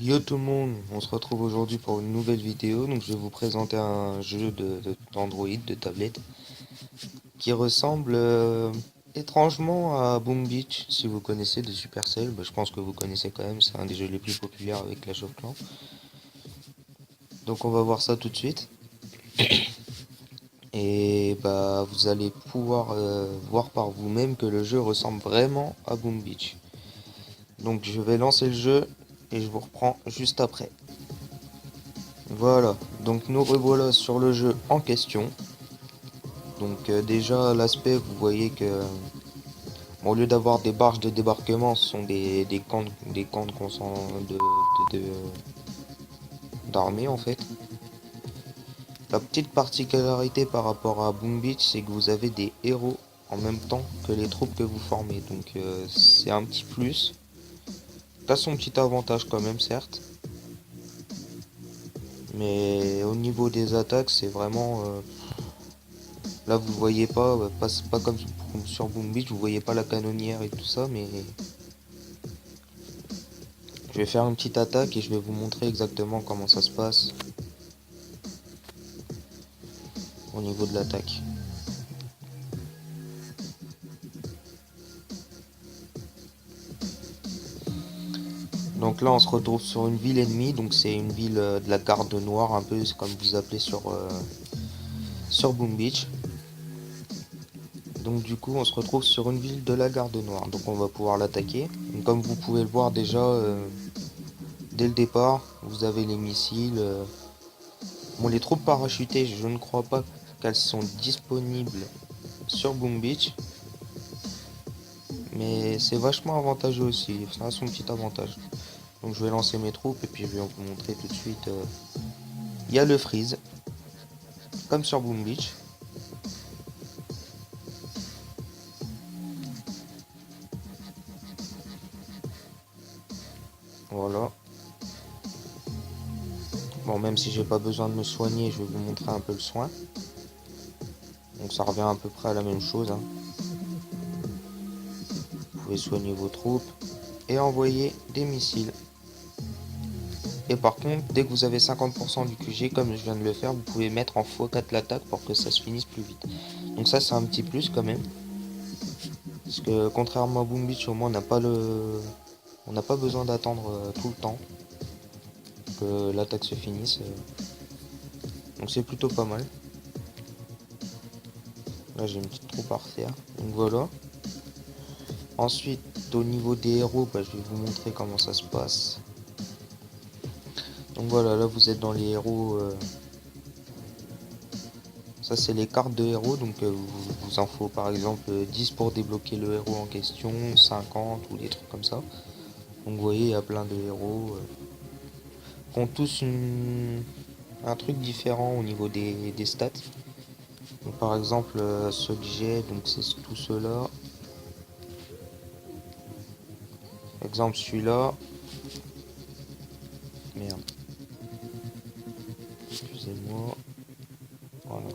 Yo tout le monde, on se retrouve aujourd'hui pour une nouvelle vidéo. Donc je vais vous présenter un jeu d'Android, de tablette, qui ressemble étrangement à Boom Beach. Si vous connaissez de Supercell, je pense que vous connaissez quand même, c'est un des jeux les plus populaires avec Clash of Clans. Donc on va voir ça tout de suite. Et vous allez pouvoir voir par vous-même que le jeu ressemble vraiment à Boom Beach. Donc je vais lancer le jeu et je vous reprends juste après. Voilà, donc nous revoilà sur le jeu en question. Donc déjà l'aspect, vous voyez que au lieu d'avoir des barges de débarquement, ce sont des camps d'armée en fait. La petite particularité par rapport à Boom Beach, c'est que vous avez des héros en même temps que les troupes que vous formez. Donc c'est un petit plus. Ça a son petit avantage quand même certes. Mais au niveau des attaques, c'est vraiment là, vous voyez pas comme sur Boom Beach, vous voyez pas la canonnière et tout ça, mais je vais faire une petite attaque et je vais vous montrer exactement comment ça se passe au niveau de l'attaque. Donc là, on se retrouve sur une ville ennemie, donc c'est une ville de la garde noire, un peu comme vous appelez sur Boom Beach. Donc du coup, on se retrouve sur une ville de la garde noire, donc on va pouvoir l'attaquer. Comme vous pouvez le voir déjà, dès le départ, vous avez les missiles. Bon, les troupes parachutées, je ne crois pas qu'elles sont disponibles sur Boom Beach, mais c'est vachement avantageux aussi, ça a son petit avantage. Donc je vais lancer mes troupes et puis je vais vous montrer tout de suite. Il y a le freeze, comme sur Boom Beach. Voilà. Bon, même si j'ai pas besoin de me soigner, je vais vous montrer un peu le soin. Donc ça revient à peu près à la même chose, hein. Vous pouvez soigner vos troupes et envoyer des missiles. Et par contre, dès que vous avez 50% du QG, comme je viens de le faire, vous pouvez mettre en x4 l'attaque pour que ça se finisse plus vite. Donc ça, c'est un petit plus quand même. Parce que contrairement à Boom Beach, au moins on n'a pas besoin d'attendre tout le temps que l'attaque se finisse. Donc c'est plutôt pas mal. Là j'ai une petite troupe à refaire. Donc voilà. Ensuite au niveau des héros, je vais vous montrer comment ça se passe. Donc voilà, là vous êtes dans les héros. Ça c'est les cartes de héros. Donc vous en faut par exemple 10 pour débloquer le héros en question, 50 ou des trucs comme ça. Donc vous voyez il y a plein de héros qui ont tous un truc différent au niveau des stats. Donc, par exemple, ceux que j'ai, donc c'est tout ceux-là. Exemple celui-là. Merde, excusez-moi. Voilà.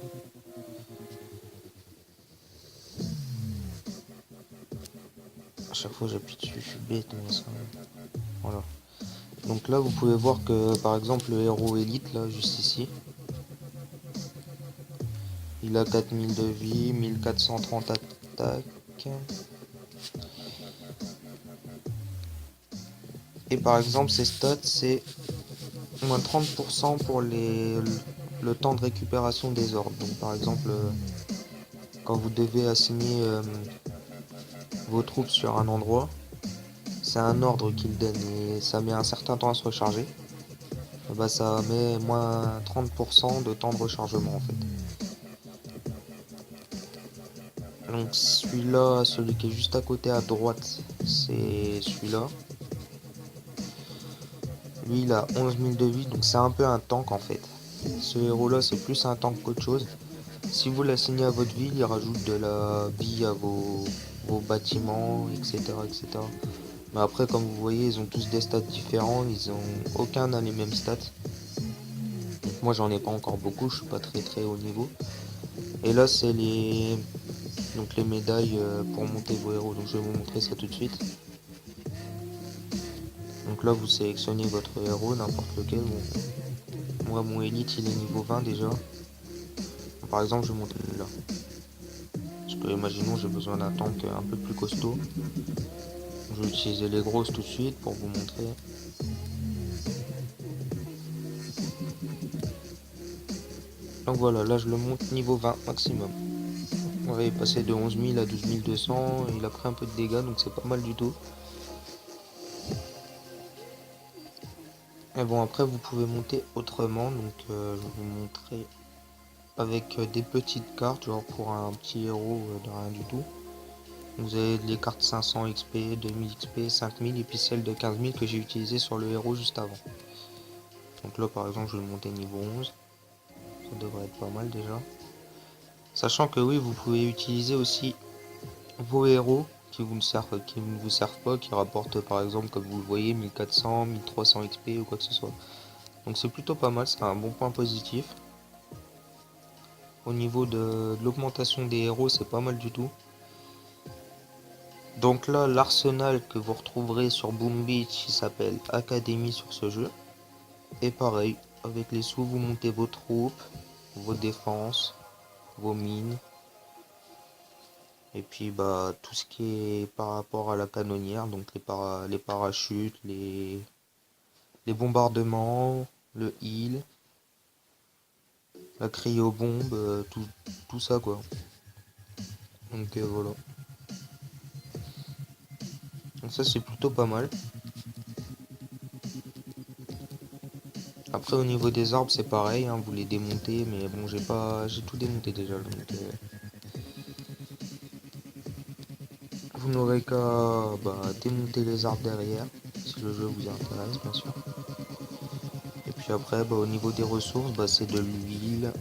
À chaque fois j'appuie dessus, je suis bête, moi ça. Voilà. Donc là vous pouvez voir que par exemple le héros élite là juste ici. Il a 4000 de vie, 1430 attaque. Et par exemple ses stats c'est moins 30% pour le temps de récupération des ordres. Donc par exemple quand vous devez assigner vos troupes sur un endroit, c'est un ordre qu'il donne et ça met un certain temps à se recharger. Et ça met moins 30% de temps de rechargement en fait. Donc celui-là, celui qui est juste à côté à droite, c'est celui-là. Lui il a 11 000 de vie, donc c'est un peu un tank en fait. Ce héros là c'est plus un tank qu'autre chose. Si vous l'assignez à votre ville, il rajoute de la vie à vos bâtiments, etc., etc. Mais après, comme vous voyez, ils ont tous des stats différents, aucun n'a les mêmes stats. Donc moi j'en ai pas encore beaucoup, je suis pas très très haut niveau. Et là c'est les médailles pour monter vos héros, donc je vais vous montrer ça tout de suite. Donc là vous sélectionnez votre héros, n'importe lequel. Bon, moi mon élite il est niveau 20 déjà. Par exemple je vais monter là. Parce que imaginons j'ai besoin d'un tank un peu plus costaud. Je vais utiliser les grosses tout de suite pour vous montrer. Donc voilà, là je le monte niveau 20 maximum. On va y passer de 11 000 à 12 200. Il a pris un peu de dégâts donc c'est pas mal du tout. Et bon après vous pouvez monter autrement. Donc je vais vous montrer avec des petites cartes. Genre pour un petit héros de rien du tout. Vous avez les cartes 500 XP, 2000 XP, 5000 et puis celle de 15 000 que j'ai utilisée sur le héros juste avant. Donc là par exemple je vais le monter niveau 11. Ça devrait être pas mal déjà. Sachant que oui vous pouvez utiliser aussi vos héros qui ne vous servent pas, qui rapportent par exemple comme vous le voyez 1400, 1300 XP ou quoi que ce soit. Donc c'est plutôt pas mal, c'est un bon point positif. Au niveau de l'augmentation des héros c'est pas mal du tout. Donc là l'arsenal que vous retrouverez sur Boom Beach il s'appelle Academy sur ce jeu. Et pareil, avec les sous vous montez vos troupes, vos défenses, vos mines. Et puis bah tout ce qui est par rapport à la canonnière, donc les parachutes, les bombardements, le heal, la cryo-bombe, tout ça quoi. Donc voilà. Donc ça c'est plutôt pas mal. Après au niveau des arbres c'est pareil, hein, vous les démontez, mais bon j'ai tout démonté déjà. Donc vous n'aurez qu'à démonter les arbres derrière, si le jeu vous intéresse bien sûr. Et puis après au niveau des ressources c'est de l'huile,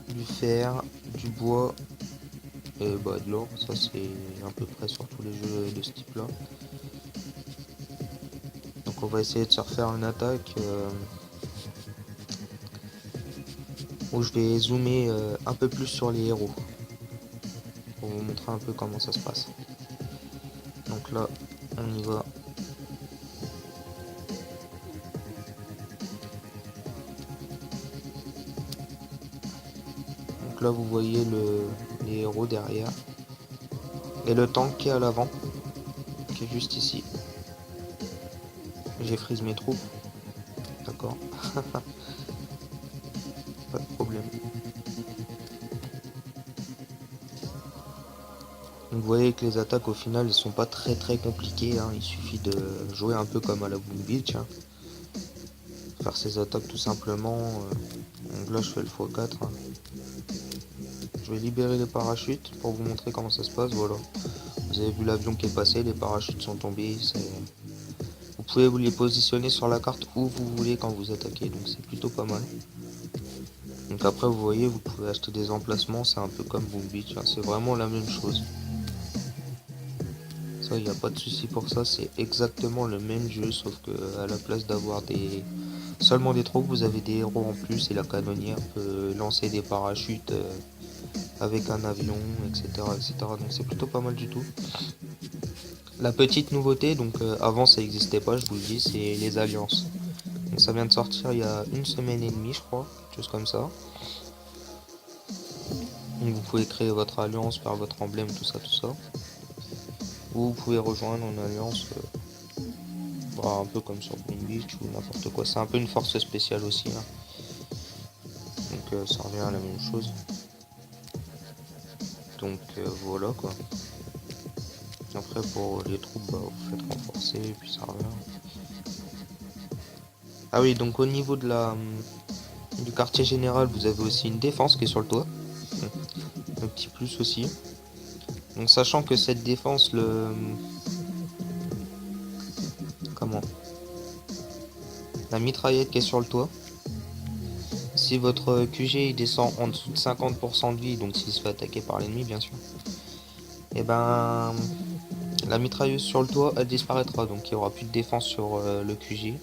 du fer, du bois et de l'or. Ça c'est à peu près sur tous les jeux de ce type là. Donc on va essayer de se refaire une attaque où je vais zoomer un peu plus sur les héros pour vous montrer un peu comment ça se passe. Donc là on y va. Donc là vous voyez les héros derrière et le tank qui est à l'avant, qui est juste ici. J'ai freeze mes troupes, d'accord. Pas de problème. Donc vous voyez que les attaques au final elles sont pas très compliquées, hein. Il suffit de jouer un peu comme à la Boom Beach, hein. Faire ses attaques tout simplement. Donc là je fais le x4, hein. Je vais libérer les parachutes pour vous montrer comment ça se passe. Voilà, vous avez vu l'avion qui est passé, les parachutes sont tombés. Vous pouvez vous les positionner sur la carte où vous voulez quand vous attaquez, donc c'est plutôt pas mal. Donc après vous voyez, vous pouvez acheter des emplacements, c'est un peu comme Boom Beach, hein. C'est vraiment la même chose. Ça, il n'y a pas de souci pour ça, c'est exactement le même jeu, sauf que à la place d'avoir seulement des troupes, vous avez des héros en plus et la canonnière peut lancer des parachutes avec un avion, etc. Donc c'est plutôt pas mal du tout. La petite nouveauté, donc avant ça n'existait pas, je vous le dis, c'est les alliances. Donc ça vient de sortir il y a une semaine et demie, je crois, quelque chose comme ça. Donc vous pouvez créer votre alliance, faire votre emblème, tout ça. Ou vous pouvez rejoindre une alliance, un peu comme sur Green Beach ou n'importe quoi. C'est un peu une force spéciale aussi, hein. Donc ça revient à la même chose. Donc voilà quoi. Après pour les troupes, vous faites renforcer et puis ça revient. Ah oui, donc au niveau du quartier général, vous avez aussi une défense qui est sur le toit. Un petit plus aussi. Donc sachant que cette défense, comment, la mitraillette qui est sur le toit, si votre QG il descend en dessous de 50% de vie, donc s'il se fait attaquer par l'ennemi bien sûr, et ben la mitrailleuse sur le toit elle disparaîtra, donc il n'y aura plus de défense sur le QG.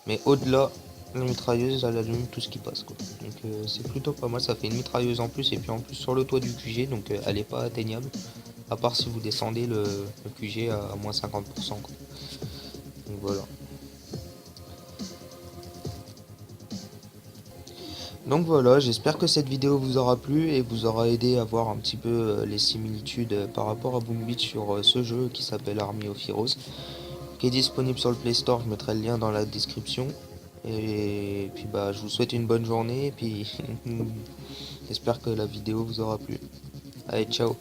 Mais au-delà, la mitrailleuse elle allume tout ce qui passe quoi. Donc c'est plutôt pas mal, ça fait une mitrailleuse en plus et puis en plus sur le toit du QG, donc elle est pas atteignable. À part si vous descendez le QG à moins 50%, quoi. Donc voilà. Donc voilà, j'espère que cette vidéo vous aura plu et vous aura aidé à voir un petit peu les similitudes par rapport à Boom Beach sur ce jeu qui s'appelle Army of Heroes, qui est disponible sur le Play Store. Je mettrai le lien dans la description. Et puis bah je vous souhaite une bonne journée et puis j'espère que la vidéo vous aura plu. Allez, ciao.